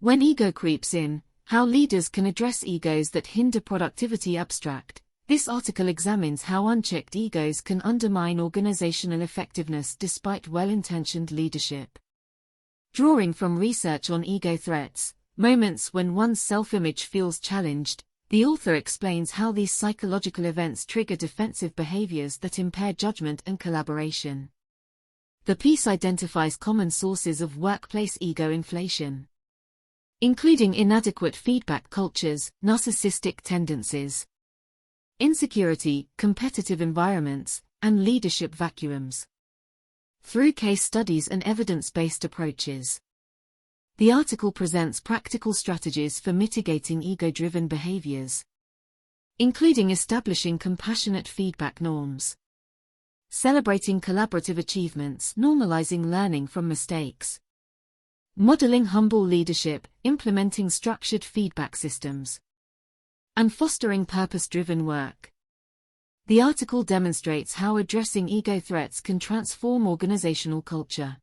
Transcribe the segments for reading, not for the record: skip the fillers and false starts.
When ego creeps in, how leaders can address egos that hinder productivity. Abstract. This article examines how unchecked egos can undermine organizational effectiveness despite well-intentioned leadership. Drawing from research on ego threats, moments when one's self-image feels challenged, the author explains how these psychological events trigger defensive behaviors that impair judgment and collaboration. The piece identifies common sources of workplace ego inflation, including inadequate feedback cultures, narcissistic tendencies, insecurity, competitive environments, and leadership vacuums. Through case studies and evidence-based approaches, the article presents practical strategies for mitigating ego-driven behaviors, including establishing compassionate feedback norms, celebrating collaborative achievements, normalizing learning from mistakes, modeling humble leadership, implementing structured feedback systems, and fostering purpose-driven work. The article demonstrates how addressing ego threats can transform organizational culture,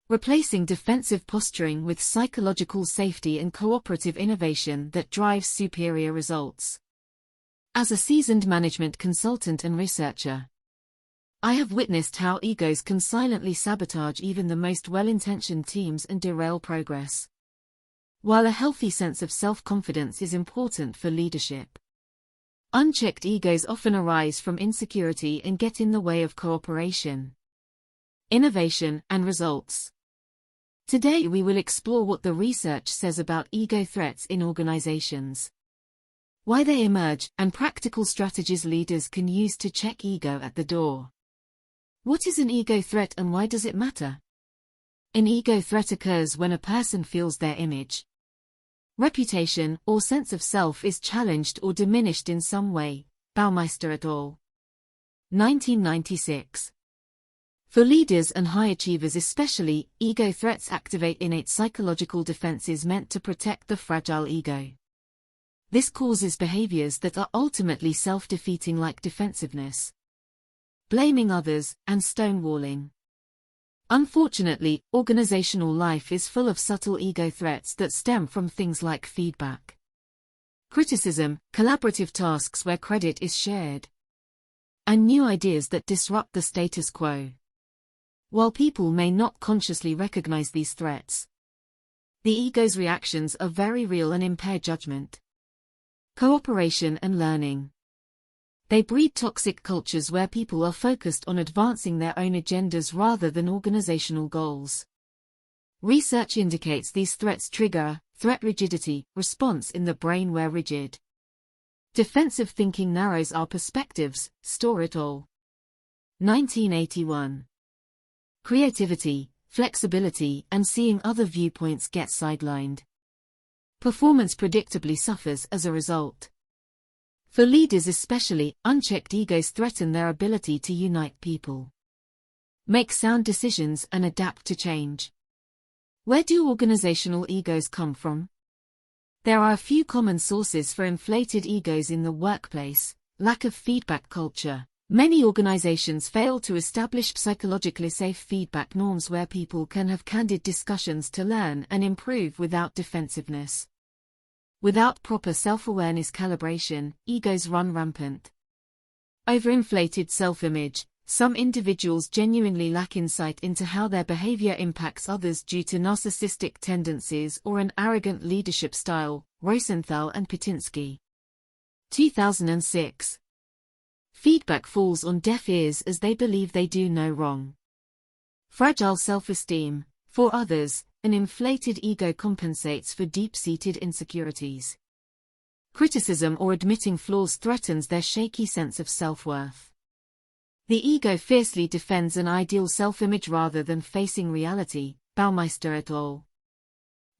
replacing defensive posturing with psychological safety and cooperative innovation that drives superior results. As a seasoned management consultant and researcher, I have witnessed how egos can silently sabotage even the most well-intentioned teams and derail progress. While a healthy sense of self-confidence is important for leadership, unchecked egos often arise from insecurity and get in the way of cooperation, innovation, and results. Today we will explore what the research says about ego threats in organizations, why they emerge, and practical strategies leaders can use to check ego at the door. What is an ego threat and why does it matter? An ego threat occurs when a person feels their image, reputation, or sense of self is challenged or diminished in some way. Baumeister et al. 1996. For leaders and high achievers especially, ego threats activate innate psychological defenses meant to protect the fragile ego. This causes behaviors that are ultimately self-defeating, like defensiveness, blaming others, and stonewalling. Unfortunately, organizational life is full of subtle ego threats that stem from things like feedback, criticism, collaborative tasks where credit is shared, and new ideas that disrupt the status quo. While people may not consciously recognize these threats, the ego's reactions are very real and impair judgment, cooperation, and learning. They breed toxic cultures where people are focused on advancing their own agendas rather than organizational goals. Research indicates these threats trigger a threat rigidity response in the brain where rigid, defensive thinking narrows our perspectives. Store et al. 1981. Creativity, flexibility, and seeing other viewpoints get sidelined. Performance predictably suffers as a result. For leaders especially, unchecked egos threaten their ability to unite people, make sound decisions, and adapt to change. Where do organizational egos come from? There are a few common sources for inflated egos in the workplace. Lack of feedback culture. Many organizations fail to establish psychologically safe feedback norms where people can have candid discussions to learn and improve without defensiveness. Without proper self-awareness calibration, egos run rampant. Overinflated self-image. Some individuals genuinely lack insight into how their behavior impacts others due to narcissistic tendencies or an arrogant leadership style. Rosenthal and Petinsky. 2006. Feedback falls on deaf ears as they believe they do no wrong. Fragile self-esteem. For others, an inflated ego compensates for deep-seated insecurities. Criticism or admitting flaws threatens their shaky sense of self-worth. The ego fiercely defends an ideal self-image rather than facing reality. Baumeister et al.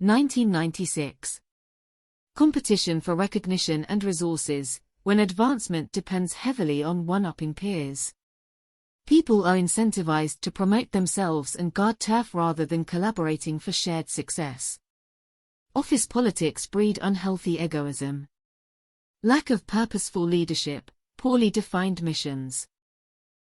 1996. Competition for recognition and resources. When advancement depends heavily on one-upping peers, people are incentivized to promote themselves and guard turf rather than collaborating for shared success. Office politics breed unhealthy egoism. Lack of purposeful leadership, poorly defined missions,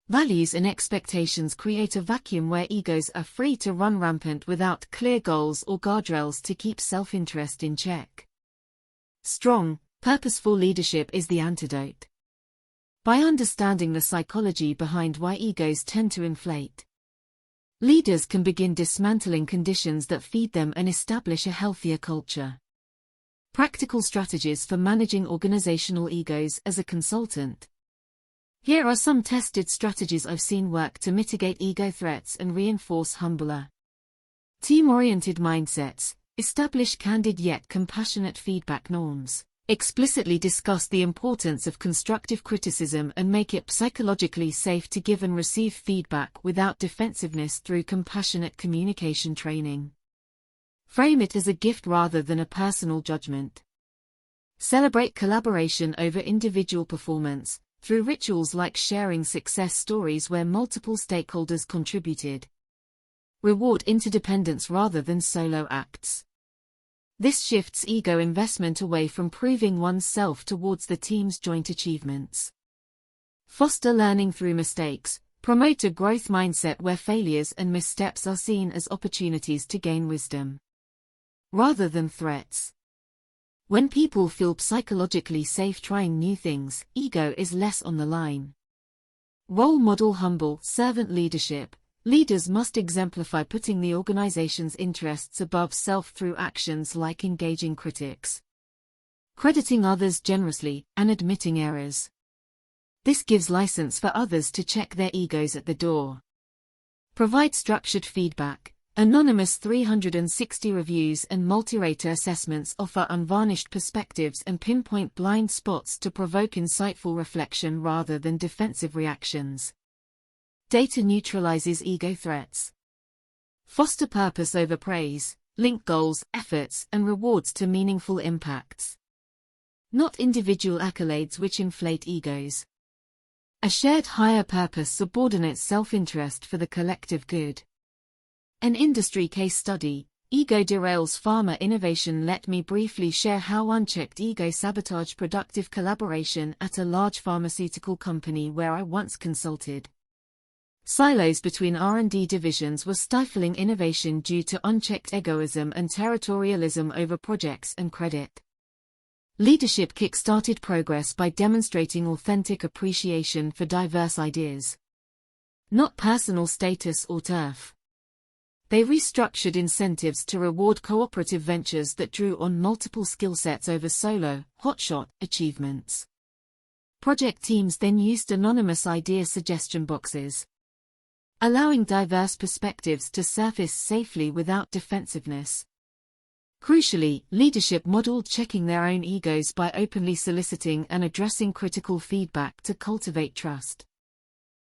Values and expectations create a vacuum where egos are free to run rampant without clear goals or guardrails to keep self-interest in check. Strong, purposeful leadership is the antidote. By understanding the psychology behind why egos tend to inflate, leaders can begin dismantling conditions that feed them and establish a healthier culture. Practical strategies for managing organizational egos as a consultant. Here are some tested strategies I've seen work to mitigate ego threats and reinforce humbler, team-oriented mindsets. Establish candid yet compassionate feedback norms. Explicitly discuss the importance of constructive criticism and make it psychologically safe to give and receive feedback without defensiveness through compassionate communication training. Frame it as a gift rather than a personal judgment. Celebrate collaboration over individual performance, through rituals like sharing success stories where multiple stakeholders contributed. Reward interdependence rather than solo acts. This shifts ego investment away from proving oneself towards the team's joint achievements. Foster learning through mistakes. Promote a growth mindset where failures and missteps are seen as opportunities to gain wisdom, rather than threats. When people feel psychologically safe trying new things, ego is less on the line. Role model humble, servant leadership. Leaders must exemplify putting the organization's interests above self through actions like engaging critics, crediting others generously, and admitting errors. This gives license for others to check their egos at the door. Provide structured feedback. Anonymous 360 reviews and multi-rater assessments offer unvarnished perspectives and pinpoint blind spots to provoke insightful reflection rather than defensive reactions. Data neutralizes ego threats. Foster purpose over praise. Link goals, efforts, and rewards to meaningful impacts, not individual accolades which inflate egos. A shared higher purpose subordinates self-interest for the collective good. An industry case study. Ego derails pharma innovation. Let me briefly share how unchecked ego sabotaged productive collaboration at a large pharmaceutical company where I once consulted. Silos between R&D divisions were stifling innovation due to unchecked egoism and territorialism over projects and credit. Leadership kick-started progress by demonstrating authentic appreciation for diverse ideas, not personal status or turf. They restructured incentives to reward cooperative ventures that drew on multiple skill sets over solo, hotshot achievements. Project teams then used anonymous idea suggestion boxes, allowing diverse perspectives to surface safely without defensiveness. Crucially, leadership modeled checking their own egos by openly soliciting and addressing critical feedback to cultivate trust.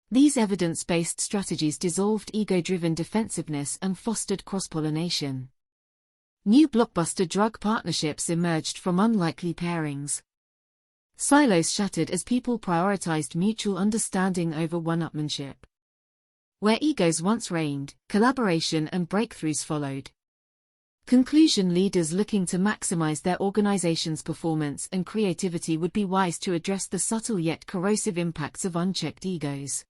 These evidence-based strategies dissolved ego-driven defensiveness and fostered cross-pollination. New blockbuster drug partnerships emerged from unlikely pairings. Silos shattered as people prioritized mutual understanding over one-upmanship. Where egos once reigned, collaboration and breakthroughs followed. Conclusion: leaders looking to maximize their organization's performance and creativity would be wise to address the subtle yet corrosive impacts of unchecked egos.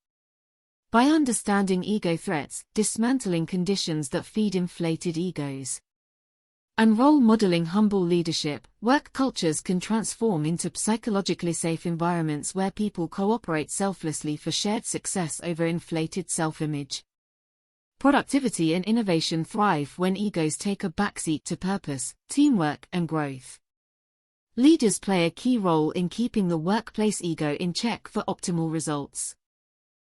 By understanding ego threats, dismantling conditions that feed inflated egos, and role modeling humble leadership, work cultures can transform into psychologically safe environments where people cooperate selflessly for shared success over inflated self-image. Productivity and innovation thrive when egos take a backseat to purpose, teamwork, and growth. Leaders play a key role in keeping the workplace ego in check for optimal results.